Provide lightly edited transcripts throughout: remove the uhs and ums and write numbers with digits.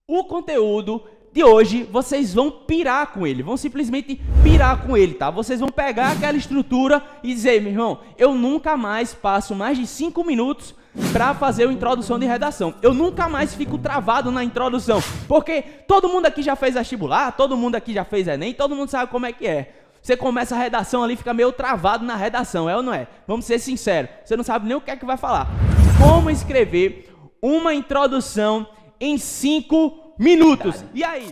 O conteúdo de hoje, vocês vão pirar com ele, vão simplesmente pirar com ele, tá? Vocês vão pegar aquela estrutura e dizer, meu irmão, eu nunca mais passo mais de 5 minutos para fazer uma introdução de redação. Eu nunca mais fico travado na introdução, porque todo mundo aqui já fez vestibular, todo mundo aqui já fez Enem, todo mundo sabe como é que é. Você começa a redação ali, fica meio travado na redação, é ou não é? Vamos ser sinceros, você não sabe nem o que é que vai falar. Como escrever uma introdução em 5 minutos. E aí?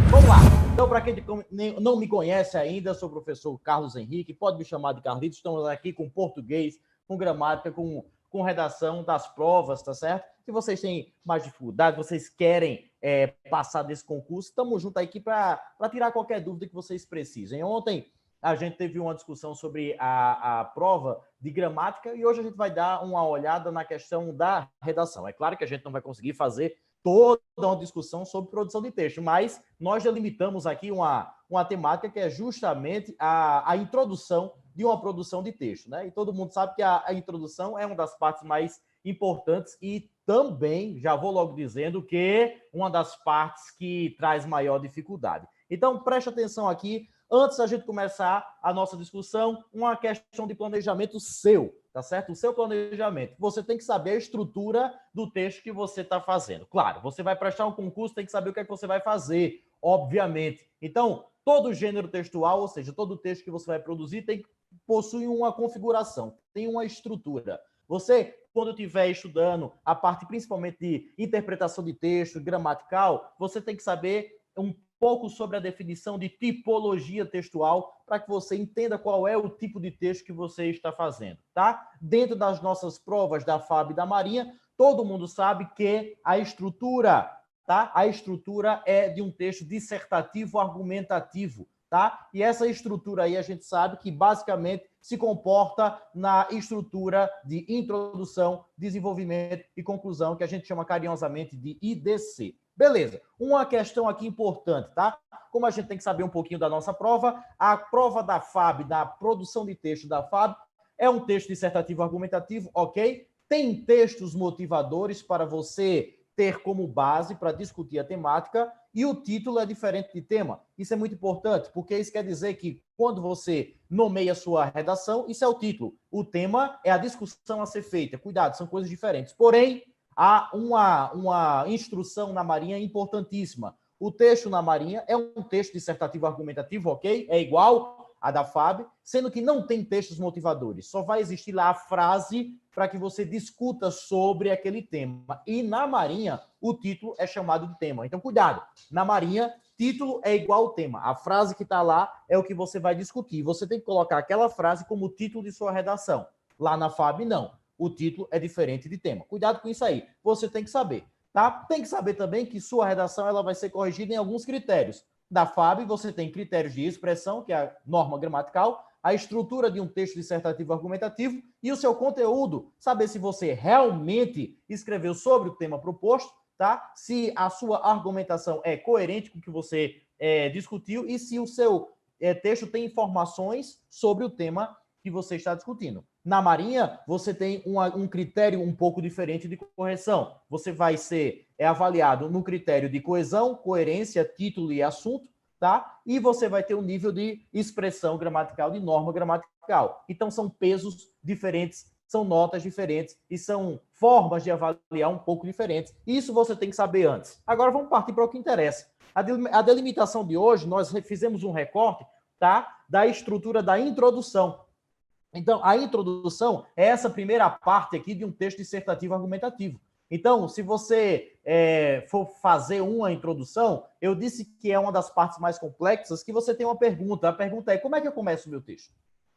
Vamos lá. Então, para quem não me conhece ainda, sou o professor Carlos Henrique, pode me chamar de Carlitos. Estamos aqui com português, com gramática, com redação das provas, tá certo? Se vocês têm mais dificuldade, vocês querem passar desse concurso, estamos juntos aqui para tirar qualquer dúvida que vocês precisem. Ontem a gente teve uma discussão sobre a prova de gramática e hoje a gente vai dar uma olhada na questão da redação. É claro que a gente não vai conseguir fazer toda uma discussão sobre produção de texto, mas nós delimitamos aqui uma temática que é justamente a introdução de uma produção de texto, né? E todo mundo sabe que a introdução é uma das partes mais importantes e também, já vou logo dizendo, que uma das partes que traz maior dificuldade. Então, preste atenção aqui. Antes da gente começar a nossa discussão, uma questão de planejamento seu, tá certo? O seu planejamento. Você tem que saber a estrutura do texto que você está fazendo. Claro, você vai prestar um concurso, tem que saber o que é que você vai fazer, obviamente. Então, todo gênero textual, ou seja, todo texto que você vai produzir, possui uma configuração, tem uma estrutura. Você, quando estiver estudando a parte principalmente de interpretação de texto, gramatical, você tem que saber um pouco sobre a definição de tipologia textual para que você entenda qual é o tipo de texto que você está fazendo, tá? Dentro das nossas provas da FAB e da Marinha, todo mundo sabe que a estrutura, tá? A estrutura é de um texto dissertativo argumentativo, tá? E essa estrutura aí a gente sabe que basicamente se comporta na estrutura de introdução, desenvolvimento e conclusão, que a gente chama carinhosamente de IDC. Beleza, uma questão aqui importante, tá? Como a gente tem que saber um pouquinho da nossa prova, a prova da FAB, da produção de texto da FAB, é um texto dissertativo argumentativo, ok? Tem textos motivadores para você ter como base para discutir a temática e o título é diferente de tema. Isso é muito importante, porque isso quer dizer que quando você nomeia a sua redação, isso é o título. O tema é a discussão a ser feita. Cuidado, são coisas diferentes. Porém, há uma instrução na Marinha importantíssima. O texto na Marinha é um texto dissertativo argumentativo, ok? É igual a da FAB, sendo que não tem textos motivadores. Só vai existir lá a frase para que você discuta sobre aquele tema. E na Marinha, o título é chamado de tema. Então, cuidado. Na Marinha, título é igual ao tema. A frase que está lá é o que você vai discutir. Você tem que colocar aquela frase como título de sua redação. Lá na FAB, não. O título é diferente de tema. Cuidado com isso aí. Você tem que saber, tá? Tem que saber também que sua redação ela vai ser corrigida em alguns critérios. Da FAB, você tem critérios de expressão, que é a norma gramatical, a estrutura de um texto dissertativo argumentativo e o seu conteúdo, saber se você realmente escreveu sobre o tema proposto, tá? Se a sua argumentação é coerente com o que você discutiu e se o seu texto tem informações sobre o tema que você está discutindo. Na Marinha, você tem um critério um pouco diferente de correção. Você vai ser avaliado no critério de coesão, coerência, título e assunto, tá? E você vai ter um nível de expressão gramatical, de norma gramatical. Então, são pesos diferentes, são notas diferentes e são formas de avaliar um pouco diferentes. Isso você tem que saber antes. Agora, vamos partir para o que interessa. A delimitação de hoje, nós fizemos um recorte, tá? Da estrutura da introdução. Então, a introdução é essa primeira parte aqui de um texto dissertativo argumentativo. Então, se você for fazer uma introdução, eu disse que é uma das partes mais complexas, que você tem uma pergunta. A pergunta é, como é que eu começo o meu texto?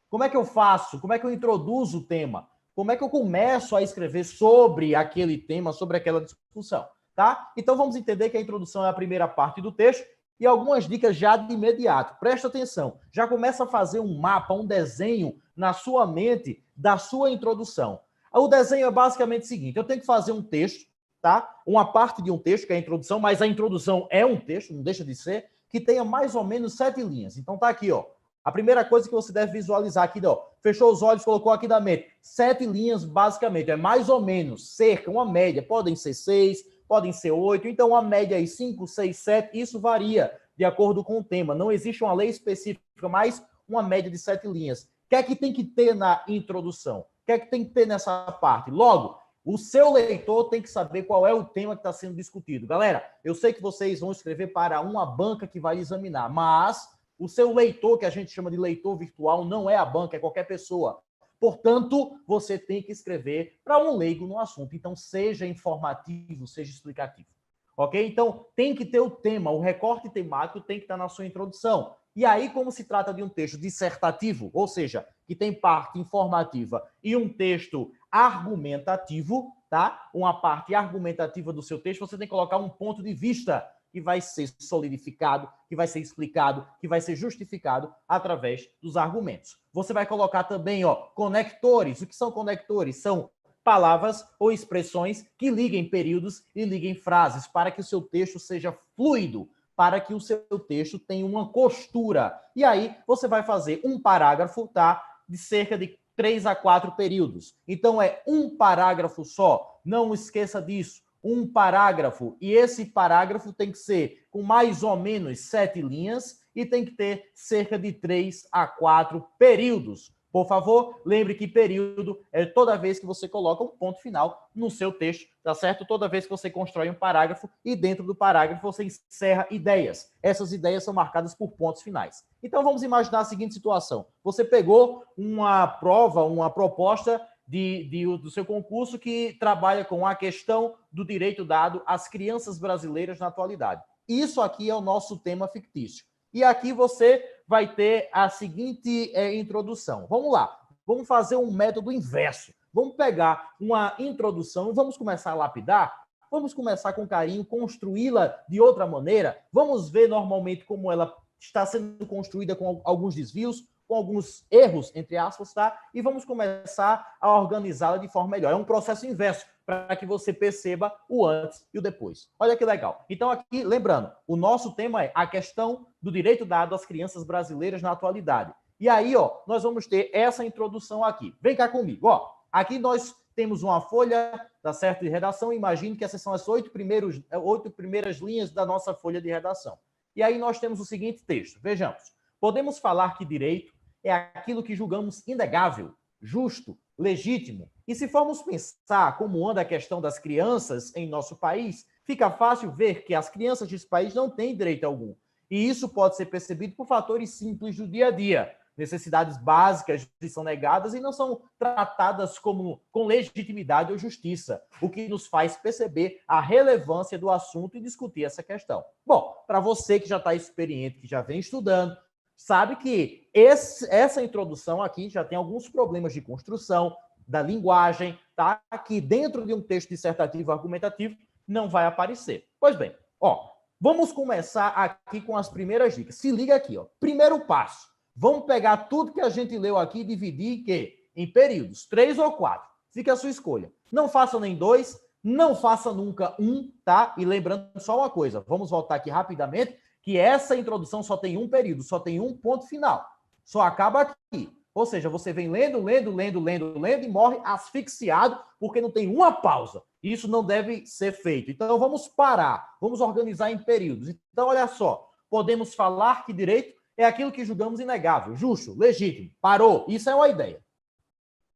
Como é que eu faço? Como é que eu introduzo o tema? Como é que eu começo a escrever sobre aquele tema, sobre aquela discussão? Tá? Então, vamos entender que a introdução é a primeira parte do texto e algumas dicas já de imediato. Presta atenção. Já começa a fazer um mapa, um desenho na sua mente da sua introdução. O desenho é basicamente o seguinte, eu tenho que fazer um texto, tá? Uma parte de um texto, que é a introdução, mas a introdução é um texto, não deixa de ser, que tenha mais ou menos 7 linhas. Então tá aqui, ó. A primeira coisa que você deve visualizar aqui, ó, fechou os olhos, colocou aqui na mente, 7 linhas basicamente, é mais ou menos, cerca, uma média, podem ser 6, podem ser 8, então uma média aí 5, 6, 7, isso varia de acordo com o tema, não existe uma lei específica, mas uma média de 7 linhas. O que é que tem que ter na introdução? O que é que tem que ter nessa parte? Logo, o seu leitor tem que saber qual é o tema que está sendo discutido. Galera, eu sei que vocês vão escrever para uma banca que vai examinar, mas o seu leitor, que a gente chama de leitor virtual, não é a banca, é qualquer pessoa. Portanto, você tem que escrever para um leigo no assunto. Então, seja informativo, seja explicativo. Ok? Então, tem que ter o tema, o recorte temático tem que estar na sua introdução. E aí, como se trata de um texto dissertativo, ou seja, que tem parte informativa e um texto argumentativo, tá? Uma parte argumentativa do seu texto, você tem que colocar um ponto de vista que vai ser solidificado, que vai ser explicado, que vai ser justificado através dos argumentos. Você vai colocar também, ó, conectores. O que são conectores? São palavras ou expressões que liguem períodos e liguem frases para que o seu texto seja fluido, para que o seu texto tenha uma costura. E aí você vai fazer um parágrafo, tá? De cerca de 3 a 4 períodos. Então é um parágrafo só. Não esqueça disso. Um parágrafo, e esse parágrafo tem que ser com mais ou menos 7 linhas e tem que ter cerca de 3 a 4 períodos. Por favor, lembre que período é toda vez que você coloca um ponto final no seu texto, tá certo? Toda vez que você constrói um parágrafo e dentro do parágrafo você encerra ideias. Essas ideias são marcadas por pontos finais. Então vamos imaginar a seguinte situação. Você pegou uma prova, uma proposta do seu concurso que trabalha com a questão do direito dado às crianças brasileiras na atualidade. Isso aqui é o nosso tema fictício. E aqui você vai ter a seguinte introdução. Vamos lá, vamos fazer um método inverso. Vamos pegar uma introdução, vamos começar a lapidar, vamos começar com carinho, construí-la de outra maneira, vamos ver normalmente como ela está sendo construída com alguns desvios, com alguns erros, entre aspas, tá? E vamos começar a organizá-la de forma melhor. É um processo inverso, para que você perceba o antes e o depois. Olha que legal. Então, aqui, lembrando, o nosso tema é a questão do direito dado às crianças brasileiras na atualidade. E aí, ó, nós vamos ter essa introdução aqui. Vem cá comigo, ó. Aqui nós temos uma folha, tá certo, de redação. Imagine que essas são as 8 primeiras linhas da nossa folha de redação. E aí nós temos o seguinte texto. Vejamos. Podemos falar que direito é aquilo que julgamos inegável, justo, legítimo. E se formos pensar como anda a questão das crianças em nosso país, fica fácil ver que as crianças desse país não têm direito algum. E isso pode ser percebido por fatores simples do dia a dia. Necessidades básicas são negadas e não são tratadas com legitimidade ou justiça, o que nos faz perceber a relevância do assunto e discutir essa questão. Bom, para você que já está experiente, que já vem estudando, sabe que essa introdução aqui já tem alguns problemas de construção, da linguagem, tá? Que dentro de um texto dissertativo argumentativo não vai aparecer. Pois bem, ó, vamos começar aqui com as primeiras dicas. Se liga aqui, ó. Primeiro passo. Vamos pegar tudo que a gente leu aqui e dividir em períodos, 3 ou 4. Fica a sua escolha. Não faça nem 2, não faça nunca 1, tá? E lembrando só uma coisa, vamos voltar aqui rapidamente, que essa introdução só tem um período, só tem um ponto final. Só acaba aqui. Ou seja, você vem lendo e morre asfixiado porque não tem uma pausa. Isso não deve ser feito. Então, vamos parar. Vamos organizar em períodos. Então, olha só. Podemos falar que direito é aquilo que julgamos inegável, justo, legítimo. Parou. Isso é uma ideia.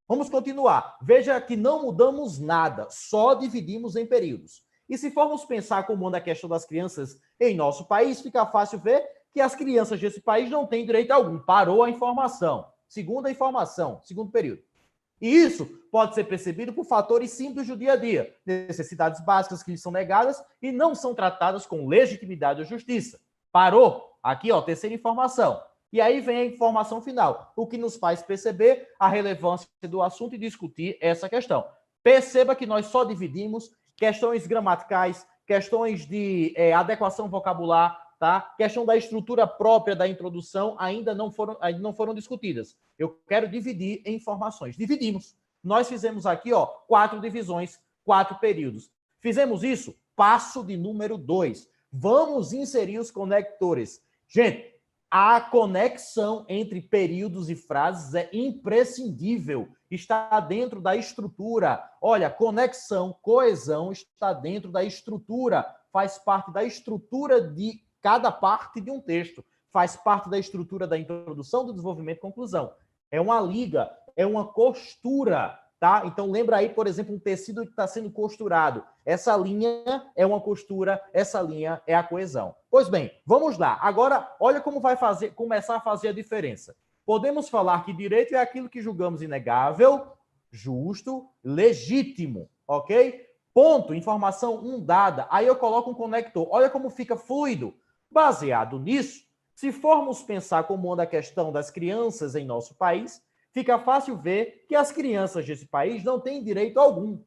Vamos continuar. Veja que não mudamos nada, só dividimos em períodos. E se formos pensar como anda a questão das crianças em nosso país, fica fácil ver que as crianças desse país não têm direito algum. Parou a informação. Segunda informação, segundo período. E isso pode ser percebido por fatores simples do dia a dia. Necessidades básicas que lhes são negadas e não são tratadas com legitimidade ou justiça. Parou. Aqui, ó, terceira informação. E aí vem a informação final, o que nos faz perceber a relevância do assunto e discutir essa questão. Perceba que nós só dividimos questões gramaticais, questões de adequação vocabular, tá? Questão da estrutura própria da introdução ainda não foram discutidas. Eu quero dividir em informações. Dividimos. Nós fizemos aqui, ó, 4 divisões, 4 períodos. Fizemos isso? Passo de número 2. Vamos inserir os conectores. Gente, A conexão entre períodos e frases é imprescindível, está dentro da estrutura. Olha, conexão, coesão está dentro da estrutura, faz parte da estrutura de cada parte de um texto, faz parte da estrutura da introdução, do desenvolvimento e conclusão. É uma liga, é uma costura, tá? Então lembra aí, por exemplo, um tecido que está sendo costurado. Essa linha é uma costura, essa linha é a coesão. Pois bem, vamos lá. Agora, olha como vai começar a fazer a diferença. Podemos falar que direito é aquilo que julgamos inegável, justo, legítimo, ok? Ponto, informação 1 dada. Aí eu coloco um conector. Olha como fica fluido. Baseado nisso, se formos pensar como anda a questão das crianças em nosso país, fica fácil ver que as crianças desse país não têm direito algum.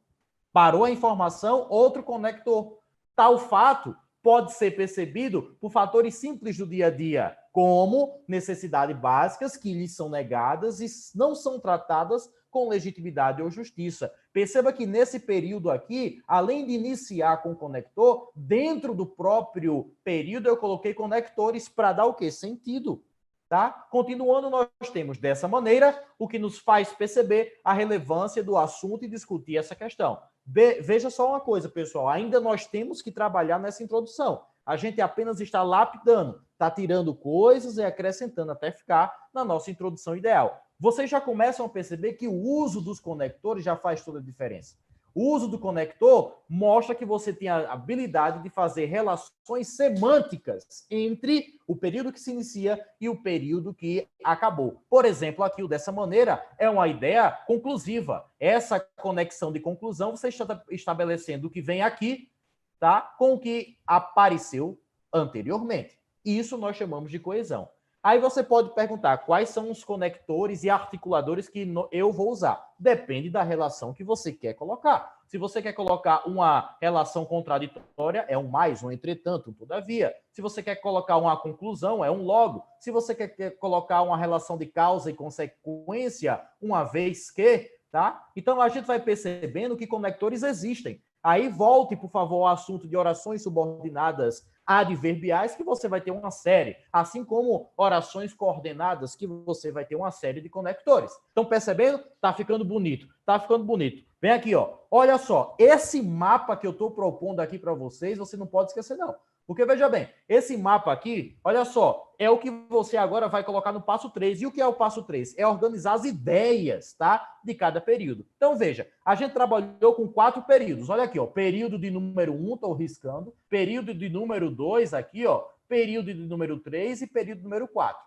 Parou a informação, outro conector. Tal fato pode ser percebido por fatores simples do dia a dia, como necessidades básicas que lhes são negadas e não são tratadas com legitimidade ou justiça. Perceba que nesse período aqui, além de iniciar com conector, dentro do próprio período eu coloquei conectores para dar o quê? Sentido. Tá? Continuando, nós temos dessa maneira o que nos faz perceber a relevância do assunto e discutir essa questão. Veja só uma coisa, pessoal, ainda nós temos que trabalhar nessa introdução. A gente apenas está lapidando, está tirando coisas e acrescentando até ficar na nossa introdução ideal. Vocês já começam a perceber que o uso dos conectores já faz toda a diferença. O uso do conector mostra que você tem a habilidade de fazer relações semânticas entre o período que se inicia e o período que acabou. Por exemplo, aqui, dessa maneira, é uma ideia conclusiva. Essa conexão de conclusão, você está estabelecendo o que vem aqui, tá, com o que apareceu anteriormente. Isso nós chamamos de coesão. Aí você pode perguntar quais são os conectores e articuladores que eu vou usar. Depende da relação que você quer colocar. Se você quer colocar uma relação contraditória, é um mais, um entretanto, um todavia. Se você quer colocar uma conclusão, é um logo. Se você quer colocar uma relação de causa e consequência, uma vez que, tá? Então a gente vai percebendo que conectores existem. Aí volte, por favor, ao assunto de orações subordinadas adverbiais, que você vai ter uma série, assim como orações coordenadas, que você vai ter uma série de conectores. Estão percebendo? Tá ficando bonito. Tá ficando bonito. Vem aqui, ó. Olha só, esse mapa que eu estou propondo aqui para vocês, você não pode esquecer, não. Porque, veja bem, esse mapa aqui, olha só, é o que você agora vai colocar no passo 3. E o que é o passo 3? É organizar as ideias, tá? De cada período. Então, veja, a gente trabalhou com 4 períodos. Olha aqui, ó, período de número 1, estou riscando. Período de número 2 aqui, ó. Período de número 3 e período de número 4.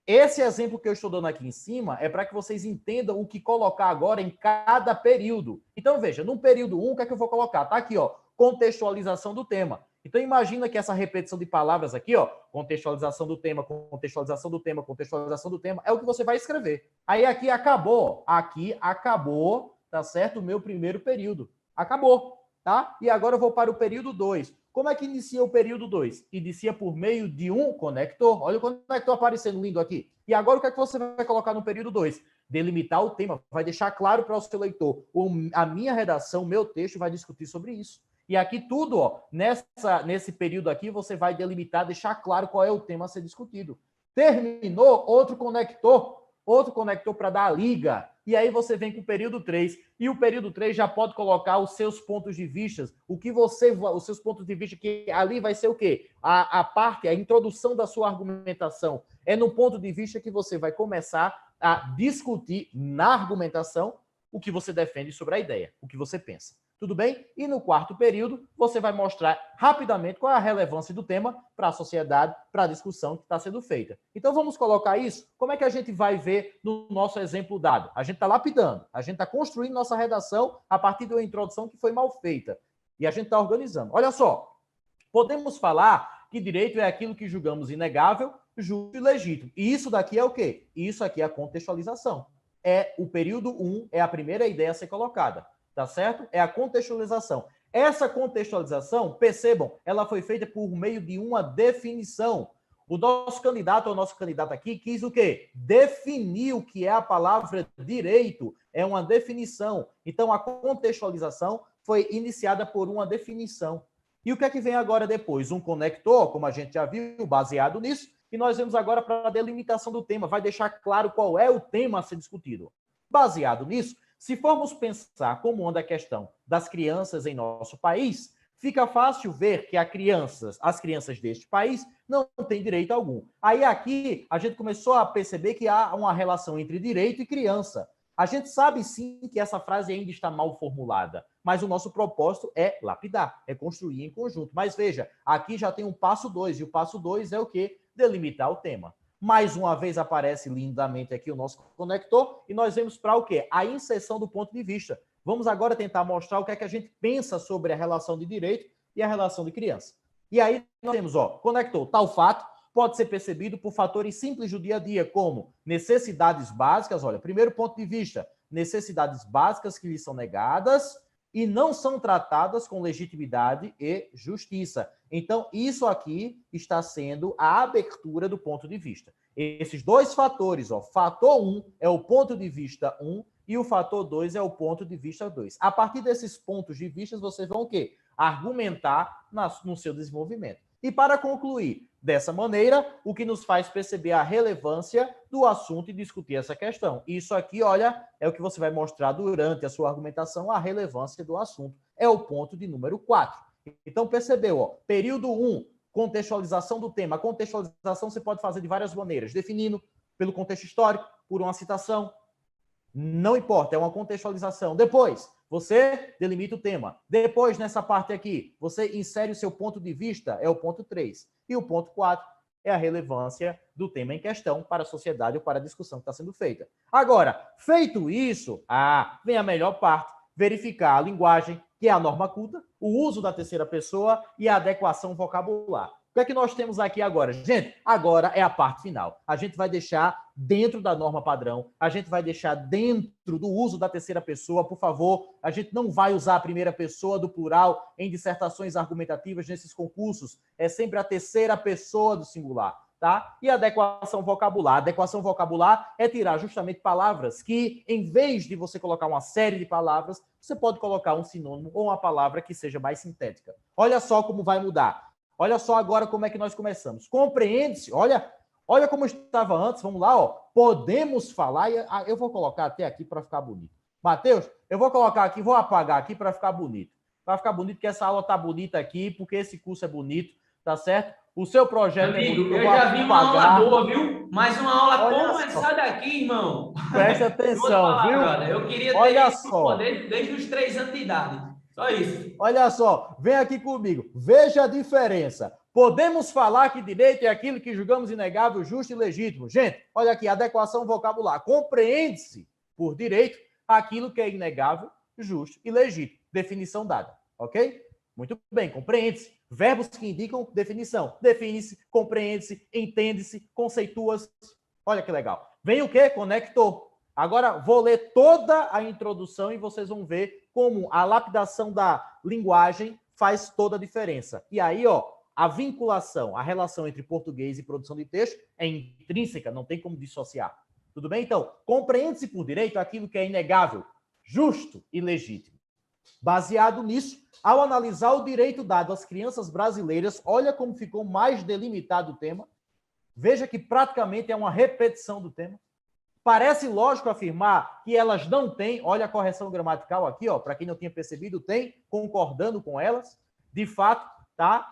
Esse exemplo que eu estou dando aqui em cima é para que vocês entendam o que colocar agora em cada período. Então, veja, no período 1, o que é que eu vou colocar? Tá aqui, ó, contextualização do tema. Então, imagina que essa repetição de palavras aqui, ó, contextualização do tema, contextualização do tema, contextualização do tema, é o que você vai escrever. Aí aqui acabou, tá certo? O meu primeiro período. Acabou, tá? E agora eu vou para o período 2. Como é que inicia o período 2? Inicia por meio de um conector. Olha o conector aparecendo lindo aqui. E agora o que é que você vai colocar no período 2? Delimitar o tema, vai deixar claro para o seu leitor. A minha redação, o meu texto vai discutir sobre isso. E aqui tudo, ó, nesse período aqui, você vai delimitar, deixar claro qual é o tema a ser discutido. Terminou, outro conector para dar a liga. E aí você vem com o período 3. E o período 3 já pode colocar os seus pontos de vista, os seus pontos de vista, que ali vai ser o quê? A introdução da sua argumentação. É no ponto de vista que você vai começar a discutir na argumentação o que você defende sobre a ideia, o que você pensa. Tudo bem? E no 4º período, você vai mostrar rapidamente qual é a relevância do tema para a sociedade, para a discussão que está sendo feita. Então, vamos colocar isso? Como é que a gente vai ver no nosso exemplo dado? A gente está lapidando, a gente está construindo nossa redação a partir de uma introdução que foi mal feita. E a gente está organizando. Olha só, podemos falar que direito é aquilo que julgamos inegável, justo e legítimo. E isso daqui é o quê? Isso aqui é a contextualização. É o período 1, é a primeira ideia a ser colocada. Tá certo? É a contextualização. Essa contextualização, percebam, ela foi feita por meio de uma definição. O nosso candidato, aqui, quis o quê? Definir o que é a palavra direito. É uma definição. Então, a contextualização foi iniciada por uma definição. E o que é que vem agora depois? Um conector, como a gente já viu, baseado nisso. E nós vamos agora para a delimitação do tema, vai deixar claro qual é o tema a ser discutido. Baseado nisso, se formos pensar como anda a questão das crianças em nosso país, fica fácil ver que as crianças deste país não têm direito algum. Aí aqui a gente começou a perceber que há uma relação entre direito e criança. A gente sabe sim que essa frase ainda está mal formulada, mas o nosso propósito é lapidar, é construir em conjunto. Mas veja, aqui já tem um passo 2, e o passo 2 é o quê? Delimitar o tema. Mais uma vez aparece lindamente aqui o nosso conector, e nós vemos para o quê? A inserção do ponto de vista. Vamos agora tentar mostrar o que é que a gente pensa sobre a relação de direito e a relação de criança. E aí nós temos, conector, tal fato pode ser percebido por fatores simples do dia a dia, como necessidades básicas, primeiro ponto de vista, necessidades básicas que lhes são negadas e não são tratadas com legitimidade e justiça. Então, isso aqui está sendo a abertura do ponto de vista. Esses dois fatores, fator 1 é o ponto de vista 1 e o fator 2 é o ponto de vista 2. A partir desses pontos de vista, vocês vão o quê? Argumentar no seu desenvolvimento. E para concluir, dessa maneira, o que nos faz perceber a relevância do assunto e discutir essa questão. Isso aqui, é o que você vai mostrar durante a sua argumentação, a relevância do assunto. É o ponto de número 4. Então, percebeu, período 1, contextualização do tema. A contextualização você pode fazer de várias maneiras, definindo pelo contexto histórico, por uma citação, não importa, é uma contextualização. Depois, você delimita o tema. Depois, nessa parte aqui, você insere o seu ponto de vista, é o ponto 3. E o ponto 4 é a relevância do tema em questão para a sociedade ou para a discussão que está sendo feita. Agora, feito isso, vem a melhor parte, verificar a linguagem, que é a norma culta, o uso da terceira pessoa e a adequação vocabular. O que é que nós temos aqui agora? Gente, agora é a parte final. A gente vai deixar dentro da norma padrão, a gente vai deixar dentro do uso da terceira pessoa, por favor, a gente não vai usar a primeira pessoa do plural em dissertações argumentativas nesses concursos, é sempre a terceira pessoa do singular, tá? E adequação vocabular. Adequação vocabular é tirar justamente palavras que, em vez de você colocar uma série de palavras, você pode colocar um sinônimo ou uma palavra que seja mais sintética. Olha só como vai mudar. Olha só agora como é que nós começamos. Compreende-se, olha como estava antes, vamos lá, podemos falar, eu vou colocar até aqui para ficar bonito. Matheus, eu vou colocar aqui, vou apagar aqui para ficar bonito. Para ficar bonito, porque essa aula tá bonita aqui, porque esse curso é bonito, tá certo? O seu projeto Amigo, é bonito. eu já vi uma aula boa, viu? Mas uma aula como essa daqui, irmão. Presta atenção, viu? Brother, eu queria ter isso desde os 3 anos de idade. Só isso. Olha só, vem aqui comigo. Veja a diferença. Podemos falar que direito é aquilo que julgamos inegável, justo e legítimo. Gente, olha aqui, adequação vocabular. Compreende-se por direito aquilo que é inegável, justo e legítimo. Definição dada, ok? Muito bem, compreende-se. Verbos que indicam definição. Define-se, compreende-se, entende-se, conceitua-se. Olha que legal. Vem o quê? Conector. Agora, vou ler toda a introdução e vocês vão ver como a lapidação da linguagem faz toda a diferença. E aí, a vinculação, a relação entre português e produção de texto é intrínseca, não tem como dissociar. Tudo bem? Então, compreende-se por direito aquilo que é inegável, justo e legítimo. Baseado nisso, ao analisar o direito dado às crianças brasileiras, olha como ficou mais delimitado o tema. Veja que praticamente é uma repetição do tema. Parece lógico afirmar que elas não têm, olha a correção gramatical aqui, para quem não tinha percebido, tem, concordando com elas, de fato, tá?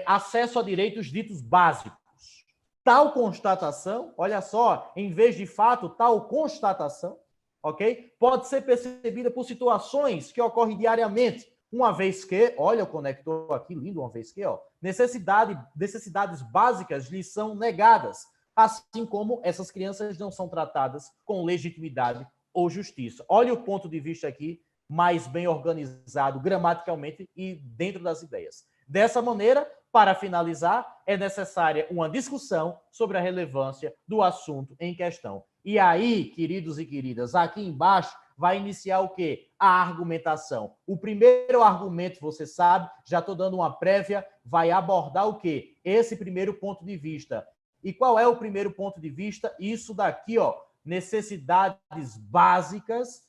Acesso a direitos ditos básicos. Tal constatação, olha só, em vez de fato, tal constatação, ok? Pode ser percebida por situações que ocorrem diariamente, uma vez que, olha o conector aqui, lindo, uma vez que, necessidades básicas lhes são negadas, assim como essas crianças não são tratadas com legitimidade ou justiça. Olha o ponto de vista aqui, mais bem organizado gramaticalmente e dentro das ideias. Dessa maneira, para finalizar, é necessária uma discussão sobre a relevância do assunto em questão. E aí, queridos e queridas, aqui embaixo vai iniciar o quê? A argumentação. O primeiro argumento, você sabe, já estou dando uma prévia, vai abordar o quê? Esse primeiro ponto de vista. E qual é o primeiro ponto de vista? Isso daqui, necessidades básicas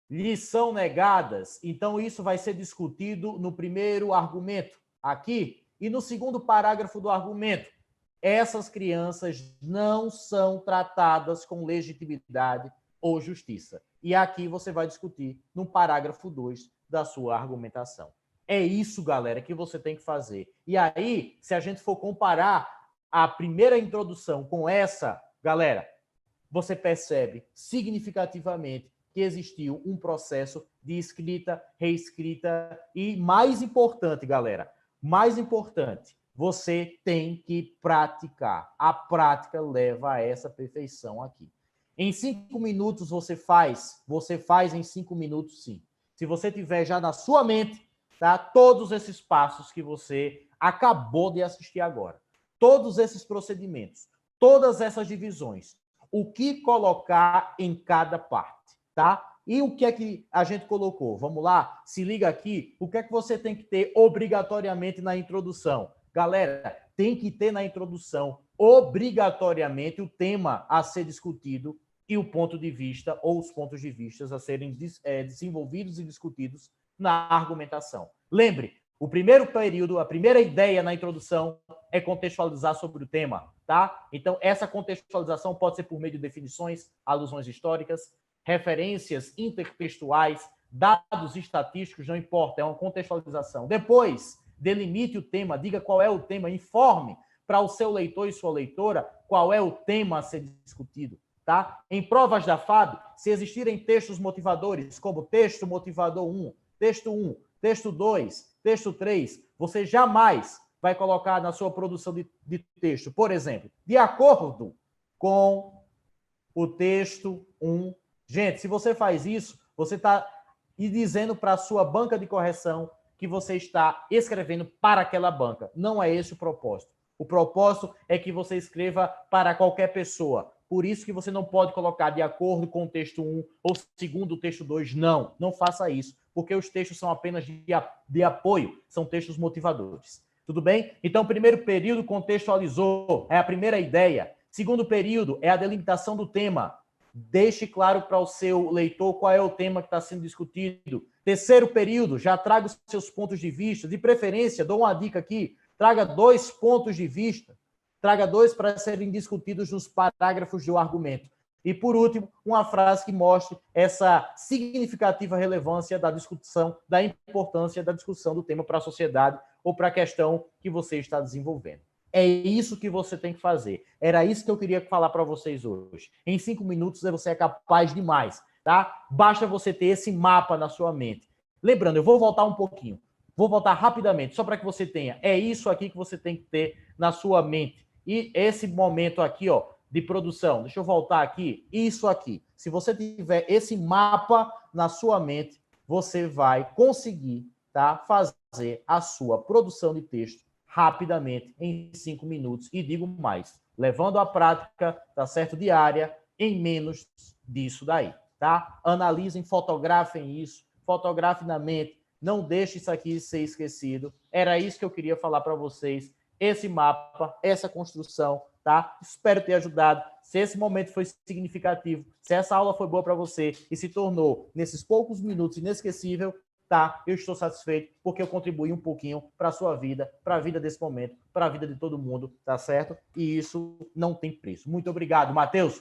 lhes são negadas. Então, isso vai ser discutido no primeiro argumento, aqui, e no segundo parágrafo do argumento. essas crianças não são tratadas com legitimidade ou justiça. E aqui você vai discutir no parágrafo 2 da sua argumentação. É isso, galera, que você tem que fazer. E aí, se a gente for comparar a primeira introdução com essa, galera, você percebe significativamente que existiu um processo de escrita, reescrita e, mais importante, galera, mais importante, você tem que praticar. A prática leva a essa perfeição aqui. Em 5 minutos você faz em 5 minutos sim. Se você tiver já na sua mente, tá, todos esses passos que você acabou de assistir agora, todos esses procedimentos, todas essas divisões, o que colocar em cada parte, tá? E o que é que a gente colocou? Vamos lá? Se liga aqui. O que é que você tem que ter obrigatoriamente na introdução? Galera, tem que ter na introdução obrigatoriamente o tema a ser discutido e o ponto de vista ou os pontos de vista a serem desenvolvidos e discutidos na argumentação. Lembre, o primeiro período, a primeira ideia na introdução é contextualizar sobre o tema, tá? Então, essa contextualização pode ser por meio de definições, alusões históricas, referências intertextuais, dados estatísticos, não importa, é uma contextualização. Depois, delimite o tema, diga qual é o tema, informe para o seu leitor e sua leitora qual é o tema a ser discutido, tá? Em provas da FAB, se existirem textos motivadores, como texto motivador 1, texto 2, texto 3, você jamais vai colocar na sua produção de texto, por exemplo, de acordo com o texto 1. Gente, se você faz isso, você está dizendo para a sua banca de correção que você está escrevendo para aquela banca. Não é esse o propósito. O propósito é que você escreva para qualquer pessoa. Por isso que você não pode colocar de acordo com o texto 1 ou segundo o texto 2. Não, não faça isso, porque os textos são apenas de apoio, são textos motivadores. Tudo bem? Então, primeiro período contextualizou, é a primeira ideia. Segundo período é a delimitação do tema. Deixe claro para o seu leitor qual é o tema que está sendo discutido. Terceiro período, já traga os seus pontos de vista. De preferência, dou uma dica aqui, traga 2 pontos de vista. Traga 2 para serem discutidos nos parágrafos do argumento. E, por último, uma frase que mostre essa significativa relevância da discussão, da importância da discussão do tema para a sociedade ou para a questão que você está desenvolvendo. É isso que você tem que fazer. Era isso que eu queria falar para vocês hoje. Em 5 minutos você é capaz demais, tá? Basta você ter esse mapa na sua mente. Lembrando, eu vou voltar um pouquinho. Vou voltar rapidamente, só para que você tenha. É isso aqui que você tem que ter na sua mente. E esse momento aqui, ó, de produção. Deixa eu voltar aqui. Isso aqui. Se você tiver esse mapa na sua mente, você vai conseguir, tá, fazer a sua produção de texto rapidamente, em 5 minutos. E digo mais, levando a prática, tá certo, diária, em menos disso daí, tá? Analisem, fotografem isso, fotografem na mente, não deixe isso aqui ser esquecido. Era isso que eu queria falar para vocês, esse mapa, essa construção, tá? Espero ter ajudado. Se esse momento foi significativo, se essa aula foi boa para você e se tornou, nesses poucos minutos, inesquecível, tá? Eu estou satisfeito porque eu contribuí um pouquinho para a sua vida, para a vida desse momento, para a vida de todo mundo, tá certo? E isso não tem preço. Muito obrigado, Matheus.